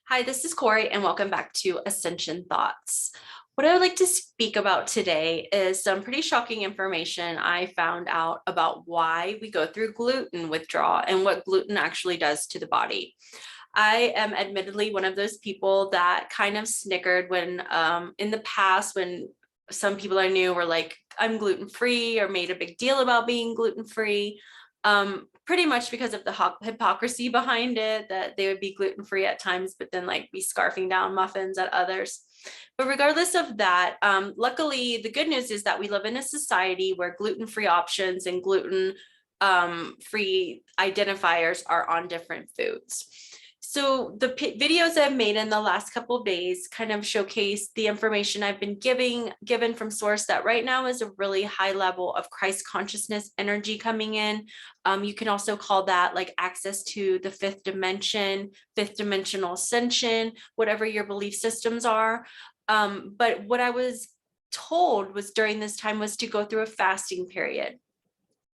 Hi, this is Corey, and welcome back to Ascension Thoughts. What I would like to speak about today is some pretty shocking information I found out about why we go through gluten withdrawal and what gluten actually does to the body. I am admittedly one of those people that kind of snickered when in the past when some people I knew were like, I'm gluten-free, or made a big deal about being gluten-free. Pretty much because of the hypocrisy behind it, that they would be gluten-free at times, but then like be scarfing down muffins at others. But regardless of that, luckily, the good news is that we live in a society where gluten-free options and gluten-free identifiers are on different foods. So the videos I've made in the last couple of days kind of showcase the information I've been given from source that right now is a really high level of Christ consciousness energy coming in. You can also call that like access to the fifth dimension, fifth dimensional ascension, whatever your belief systems are. But what I was told was during this time was to go through a fasting period.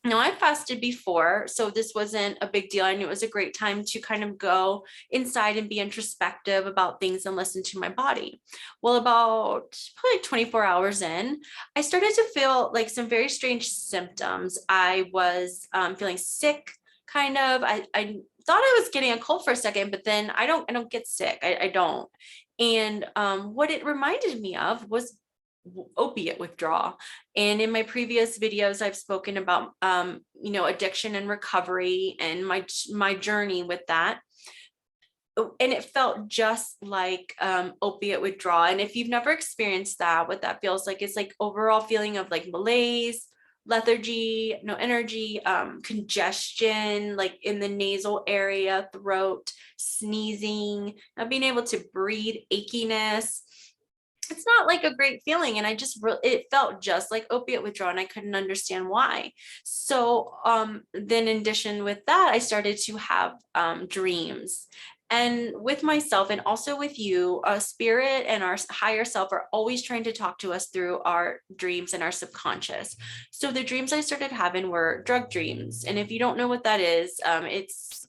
Now, I fasted before, so this wasn't a big deal. I knew it was a great time to kind of go inside and be introspective about things and listen to my body. Well, about probably 24 hours in, I started to feel like some very strange symptoms. I was feeling sick, kind of. I thought I was getting a cold for a second, but then I don't get sick. I don't. And what it reminded me of was opiate withdrawal. And in my previous videos, I've spoken about, addiction and recovery and my journey with that. And it felt just like opiate withdrawal. And if you've never experienced that, what that feels like is like overall feeling of like malaise, lethargy, no energy, congestion, like in the nasal area, throat, sneezing, not being able to breathe, achiness. It's not like a great feeling, and it felt just like opiate withdrawal, and I couldn't understand why. So then in addition with that, I started to have dreams, and with myself and also with you, spirit and our higher self are always trying to talk to us through our dreams and our subconscious. So the dreams I started having were drug dreams, and if you don't know what that is, it's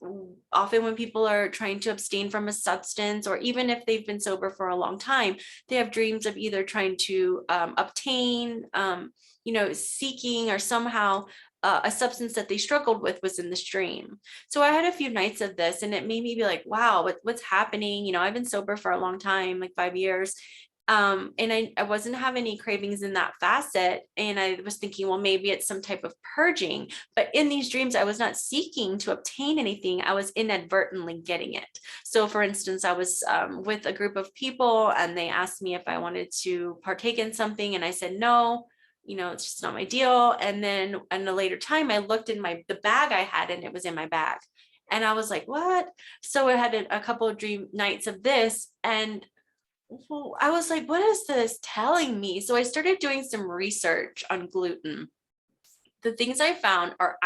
often when people are trying to abstain from a substance, or even if they've been sober for a long time, they have dreams of either trying to obtain, seeking, or somehow a substance that they struggled with was in this dream. So I had a few nights of this, and it made me be like, wow, what's happening? I've been sober for a long time, like 5 years. And I wasn't having any cravings in that facet. And I was thinking, well, maybe it's some type of purging. But in these dreams, I was not seeking to obtain anything. I was inadvertently getting it. So for instance, I was with a group of people, and they asked me if I wanted to partake in something. And I said, no, it's just not my deal. And then in a later time, I looked in the bag I had, and it was in my bag. And I was like, what? So I had a couple of dream nights of this, and well, I was like, what is this telling me? So I started doing some research on gluten. The things I found are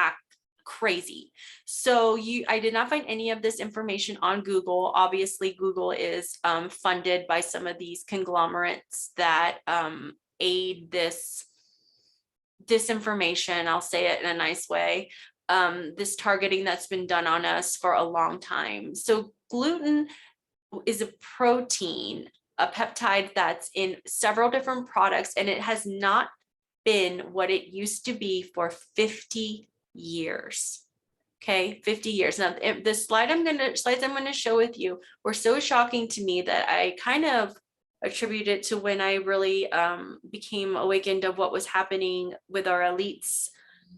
crazy. So I did not find any of this information on Google. Obviously, Google is funded by some of these conglomerates that aid this disinformation. I'll say it in a nice way. This targeting that's been done on us for a long time. So gluten is a protein, a peptide that's in several different products, and it has not been what it used to be for 50 years. Okay, 50 years. Now, the slides I'm going to share with you were so shocking to me that I kind of attribute it to when I really became awakened of what was happening with our elites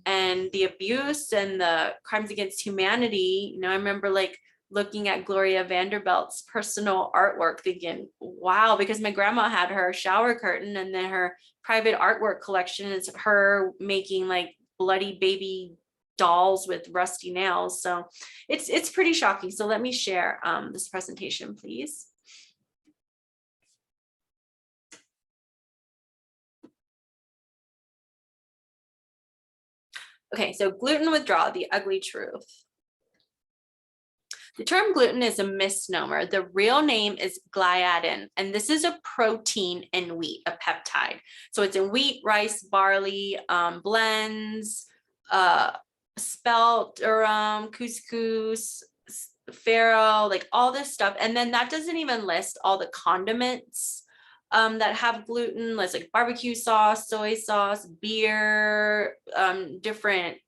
and the abuse and the crimes against humanity. I remember like looking at Gloria Vanderbilt's personal artwork thinking, wow, because my grandma had her shower curtain, and then her private artwork collection is her making like bloody baby dolls with rusty nails. So it's pretty shocking. So let me share this presentation, please. Okay, so gluten withdrawal, the ugly truth. The term gluten is a misnomer. The real name is gliadin, and this is a protein in wheat, a peptide. So it's in wheat, rice, barley, blends, spelt, durum, couscous, farro, like all this stuff. And then that doesn't even list all the condiments that have gluten, like barbecue sauce, soy sauce, beer, different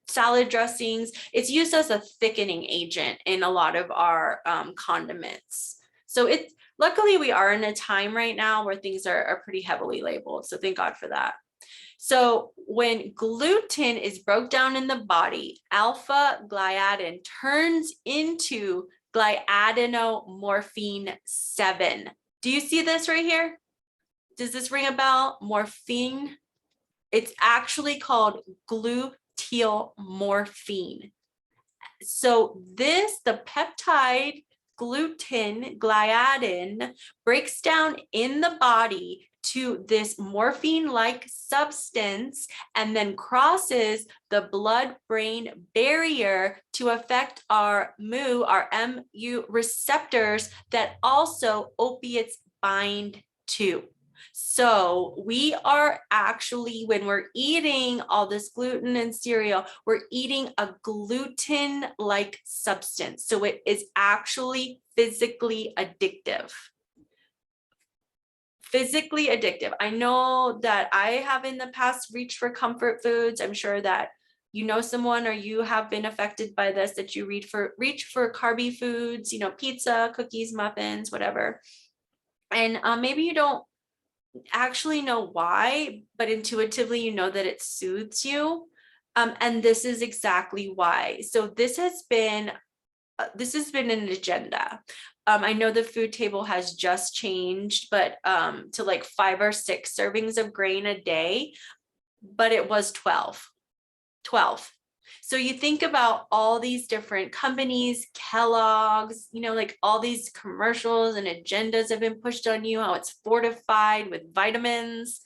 salad dressings. It's used as a thickening agent in a lot of our condiments. So luckily we are in a time right now where things are pretty heavily labeled. So thank God for that. So when gluten is broke down in the body, alpha gliadin turns into GliadinMorphin-7. Do you see this right here? Does this ring a bell? Morphine. It's actually called gluteomorphine. So the peptide gluten, gliadin, breaks down in the body to this morphine-like substance and then crosses the blood-brain barrier to affect our MU receptors that also opiates bind to. So we are actually, when we're eating all this gluten and cereal, we're eating a gluten-like substance. So it is actually physically addictive. Physically addictive. I know that I have in the past reached for comfort foods. I'm sure that you know someone or you have been affected by this, that you reach for carby foods, pizza, cookies, muffins, whatever. And maybe you don't actually know why, but intuitively you know that it soothes you. And this is exactly why. So this has been an agenda. I know the food table has just changed, but to like 5 or 6 servings of grain a day, but it was 12. So you think about all these different companies, Kellogg's, like all these commercials and agendas have been pushed on you, how it's fortified with vitamins.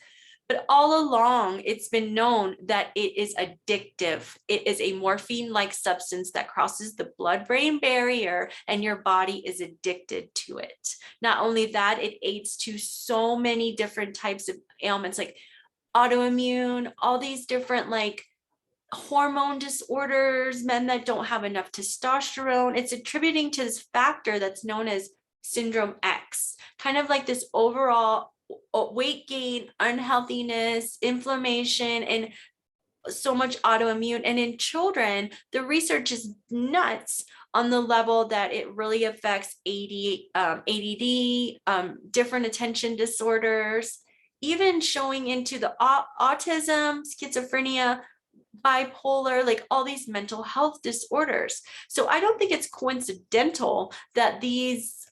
But all along, it's been known that it is addictive. It is a morphine-like substance that crosses the blood-brain barrier, and your body is addicted to it. Not only that, it aids to so many different types of ailments, like autoimmune, all these different like hormone disorders, men that don't have enough testosterone. It's attributing to this factor that's known as syndrome X, kind of like this overall weight gain, unhealthiness, inflammation, and so much autoimmune. And in children, the research is nuts on the level that it really affects ADD, different attention disorders, even showing into the autism, schizophrenia, bipolar, like all these mental health disorders. So I don't think it's coincidental that these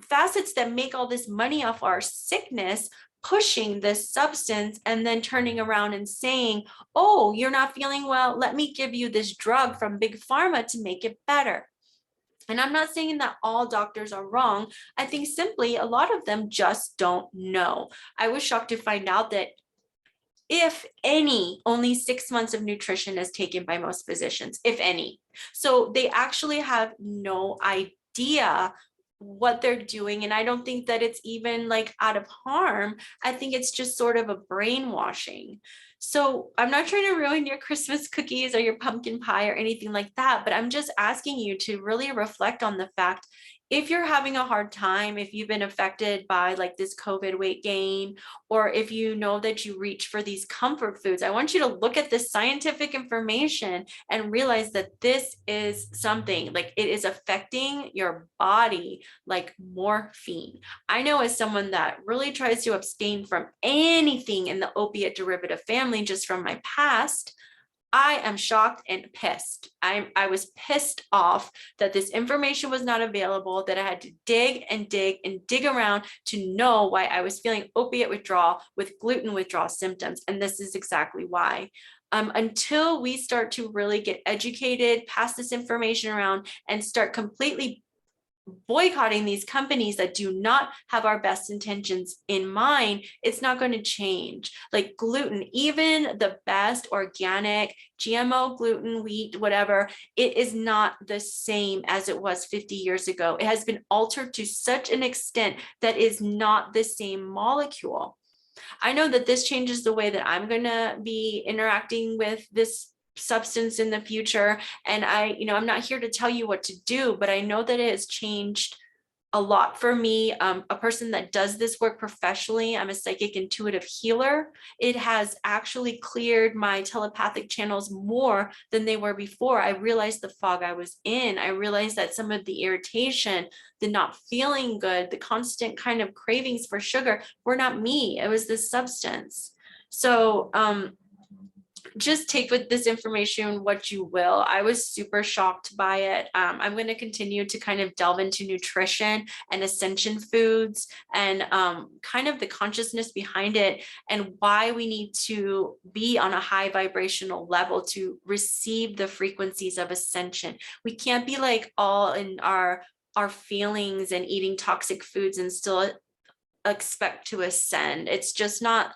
facets that make all this money off our sickness pushing this substance and then turning around and saying, oh, you're not feeling well, let me give you this drug from big pharma to make it better. And I'm not saying that all doctors are wrong. I think simply a lot of them just don't know. I was shocked to find out that if any, only 6 months of nutrition is taken by most physicians, if any. So they actually have no idea what they're doing. And I don't think that it's even like out of harm. I think it's just sort of a brainwashing. So I'm not trying to ruin your Christmas cookies or your pumpkin pie or anything like that, but I'm just asking you to really reflect on the fact, if you're having a hard time, if you've been affected by like this COVID weight gain, or if you know that you reach for these comfort foods, I want you to look at this scientific information and realize that this is something like it is affecting your body like morphine. I know as someone that really tries to abstain from anything in the opiate derivative family, just from my past, I am shocked and pissed. I was pissed off that this information was not available, that I had to dig and dig and dig around to know why I was feeling opiate withdrawal with gluten withdrawal symptoms. And this is exactly why. Until we start to really get educated, pass this information around, and start completely boycotting these companies that do not have our best intentions in mind, it's not going to change. Like gluten, even the best organic GMO gluten, wheat, whatever, it is not the same as it was 50 years ago. It has been altered to such an extent that is not the same molecule. I know that this changes the way that I'm going to be interacting with this substance in the future. And I'm not here to tell you what to do, but I know that it has changed a lot for me. A person that does this work professionally, I'm a psychic intuitive healer. It has actually cleared my telepathic channels more than they were before. I realized the fog I was in. I realized that some of the irritation, the not feeling good, the constant kind of cravings for sugar were not me. It was this substance. So, just take with this information what you will. I was super shocked by it. I'm going to continue to kind of delve into nutrition and Ascension foods and kind of the consciousness behind it and why we need to be on a high vibrational level to receive the frequencies of Ascension. We can't be like all in our feelings and eating toxic foods and still expect to ascend. It's just not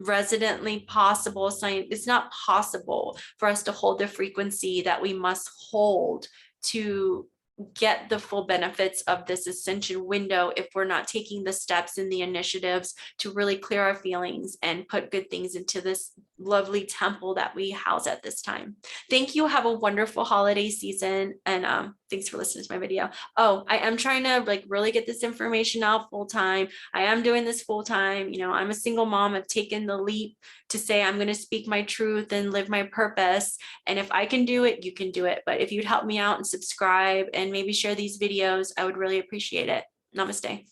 residently possible. It's not possible for us to hold the frequency that we must hold to get the full benefits of this ascension window if we're not taking the steps and the initiatives to really clear our feelings and put good things into this lovely temple that we house at this time. Thank you. Have a wonderful holiday season, and thanks for listening to my video. Oh, I am trying to like really get this information out full time. I am doing this full time. I'm a single mom. I've taken the leap to say I'm going to speak my truth and live my purpose. And if I can do it, you can do it. But if you'd help me out and subscribe and maybe share these videos, I would really appreciate it. Namaste.